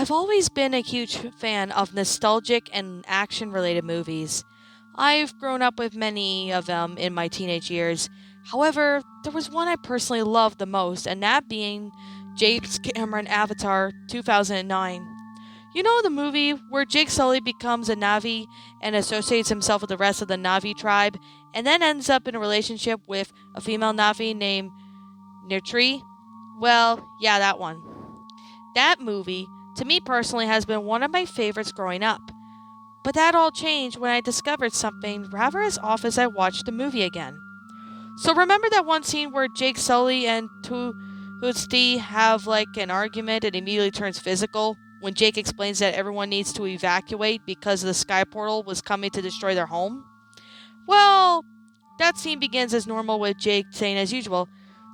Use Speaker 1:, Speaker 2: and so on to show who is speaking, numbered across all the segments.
Speaker 1: I've always been a huge fan of nostalgic and action related movies. I've grown up with many of them in my teenage years. However, there was one I personally loved the most, and that being James Cameron Avatar 2009. You know the movie where Jake Sully becomes a Navi and associates himself with the rest of the Navi tribe, and then ends up in a relationship with a female Navi named Nirtree? Well, yeah, that one. That movie, to me personally, has been one of my favorites growing up. But that all changed when I discovered something rather as off as I watched the movie again. So remember that one scene where Jake Sully and Tsu'tey have like an argument and immediately turns physical when Jake explains that everyone needs to evacuate because the sky portal was coming to destroy their home? Well, that scene begins as normal with Jake saying as usual,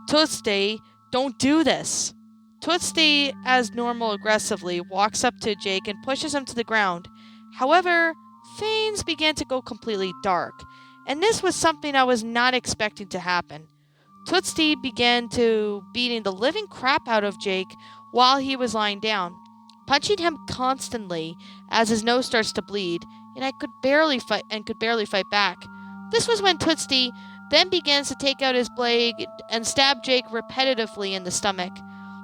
Speaker 1: Tsu'tey, don't do this. Tsu'tey, as normal aggressively, walks up to Jake and pushes him to the ground. However, things began to go completely dark, and this was something I was not expecting to happen. Tsu'tey began to beating the living crap out of Jake while he was lying down, punching him constantly as his nose starts to bleed, and I could barely fight back. This was when Tsu'tey then begins to take out his blade and stab Jake repetitively in the stomach.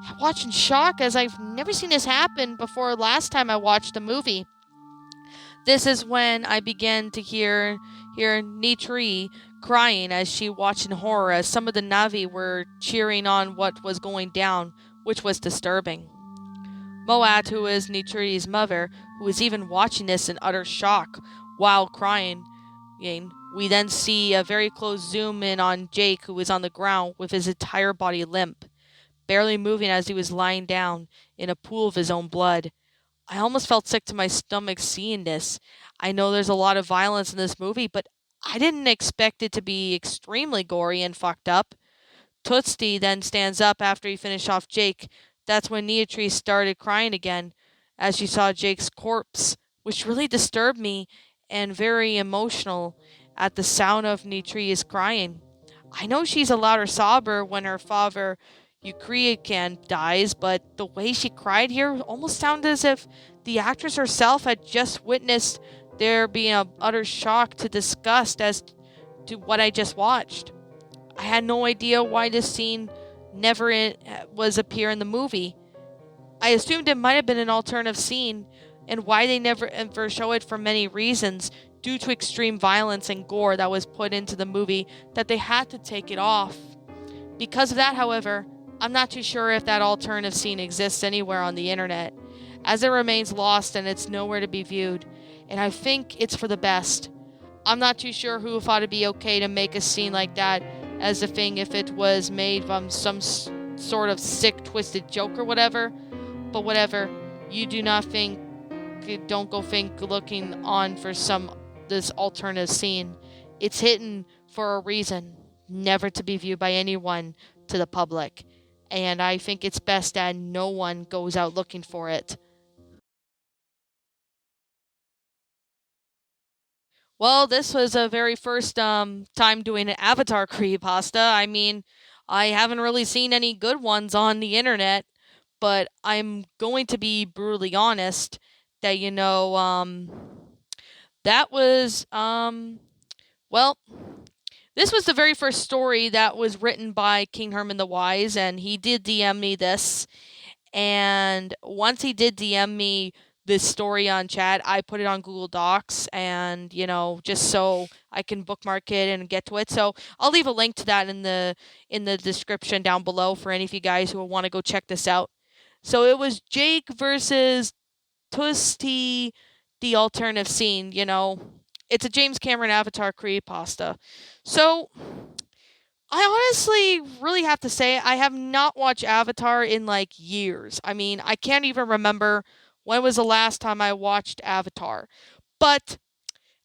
Speaker 1: I watched in shock as I've never seen this happen before last time I watched the movie. This is when I began to hear Nitri crying as she watched in horror as some of the Navi were cheering on what was going down, which was disturbing. Moat, who is Nitri's mother, who is even watching this in utter shock while crying, we then see a very close zoom in on Jake, who is on the ground with his entire body limp, barely moving as he was lying down in a pool of his own blood. I almost felt sick to my stomach seeing this. I know there's a lot of violence in this movie, but I didn't expect it to be extremely gory and fucked up. Tootsie then stands up after he finished off Jake. That's when Neatrice started crying again as she saw Jake's corpse, which really disturbed me and very emotional at the sound of Neatrice crying. I know she's a louder sobber when her father Eucrican dies, but the way she cried here almost sounded as if the actress herself had just witnessed there being an utter shock to disgust as to what I just watched. I had no idea why this scene never was appear in the movie. I assumed it might have been an alternative scene, and why they never ever show it for many reasons due to extreme violence and gore that was put into the movie that they had to take it off. Because of that, however, I'm not too sure if that alternative scene exists anywhere on the internet, as it remains lost and it's nowhere to be viewed, and I think it's for the best. I'm not too sure who thought it'd be okay to make a scene like that as a thing if it was made from some sort of sick, twisted joke or whatever, but whatever. You do not think, don't go think looking on for this alternative scene. It's hidden for a reason, never to be viewed by anyone to the public. And I think it's best that no one goes out looking for it. Well, this was a very first time doing an Avatar creepypasta. I mean, I haven't really seen any good ones on the internet, but I'm going to be brutally honest that that was well, this was the very first story that was written by King Herman the Wise, and he did DM me this. And once he did DM me this story on chat, I put it on Google Docs and, just so I can bookmark it and get to it. So I'll leave a link to that in the description down below for any of you guys who want to go check this out. So it was Jake versus Twisty, the alternative scene. It's a James Cameron Avatar creepypasta. So I honestly really have to say I have not watched Avatar in like years. I mean, I can't even remember when was the last time I watched Avatar. But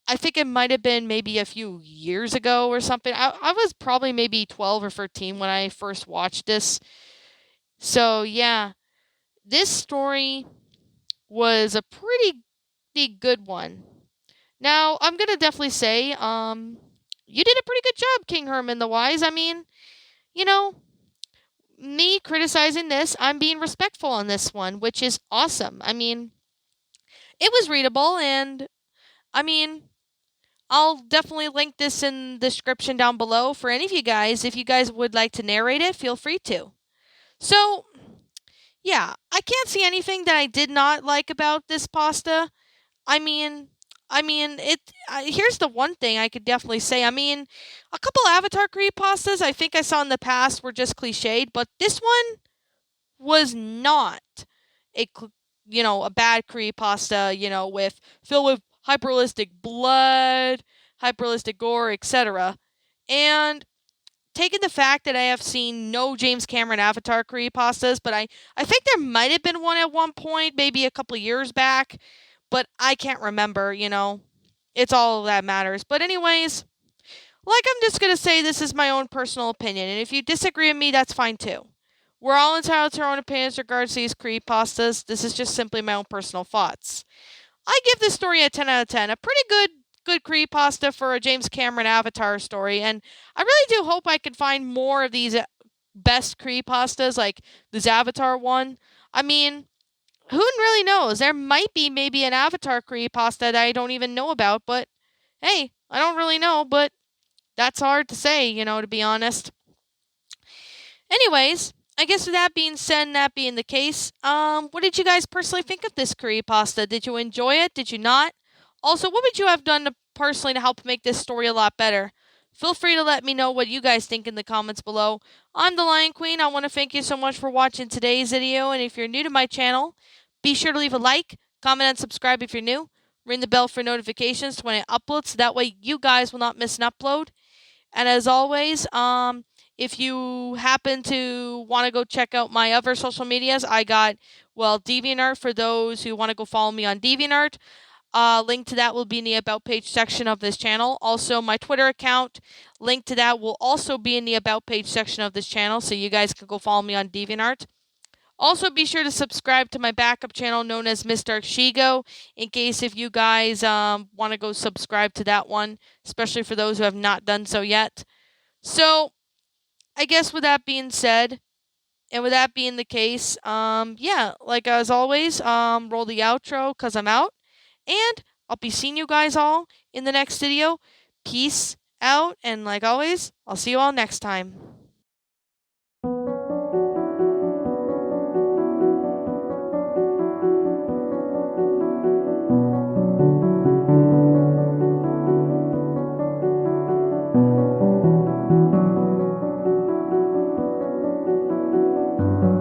Speaker 1: I think it might have been maybe a few years ago or something. I was probably maybe 12 or 13 when I first watched this. So, yeah, this story was a pretty good one. Now, I'm going to definitely say you did a pretty good job, King Herman the Wise. I mean, you know, me criticizing this, I'm being respectful on this one, which is awesome. I mean, it was readable, and I mean, I'll definitely link this in the description down below for any of you guys. If you guys would like to narrate it, feel free to. So, yeah, I can't see anything that I did not like about this pasta. I mean, it. Here's the one thing I could definitely say. I mean, a couple Avatar creepypastas I think I saw in the past were just cliched, but this one was not a a bad creepypasta. With filled with hyperrealistic blood, hyperrealistic gore, etc. And taking the fact that I have seen no James Cameron Avatar creepypastas, but I think there might have been one at one point, maybe a couple of years back, but I can't remember, It's all that matters. But anyways, like I'm just going to say this is my own personal opinion, and if you disagree with me, that's fine too. We're all entitled to our own opinions regards to these creepypastas. This is just simply my own personal thoughts. I give this story a 10 out of 10. A pretty good creepypasta for a James Cameron Avatar story, and I really do hope I can find more of these best creepypastas like this Avatar one. I mean, who really knows? There might be maybe an Avatar creepypasta that I don't even know about, but hey, I don't really know, but that's hard to say, to be honest. Anyways, I guess with that being said, and that being the case, what did you guys personally think of this creepypasta? Did you enjoy it? Did you not? Also, what would you have done personally to help make this story a lot better? Feel free to let me know what you guys think in the comments below. I'm the Lion Queen. I want to thank you so much for watching today's video, and if you're new to my channel, be sure to leave a like, comment, and subscribe if you're new. Ring the bell for notifications when I upload, so that way you guys will not miss an upload. And as always, if you happen to want to go check out my other social medias, I got, DeviantArt for those who want to go follow me on DeviantArt. Link to that will be in the About page section of this channel. Also, my Twitter account, link to that will also be in the About page section of this channel, so you guys can go follow me on DeviantArt. Also, be sure to subscribe to my backup channel known as Mr. Shigo, in case if you guys want to go subscribe to that one, especially for those who have not done so yet. So, I guess with that being said, and with that being the case, yeah, like as always, roll the outro because I'm out, and I'll be seeing you guys all in the next video. Peace out, and like always, I'll see you all next time.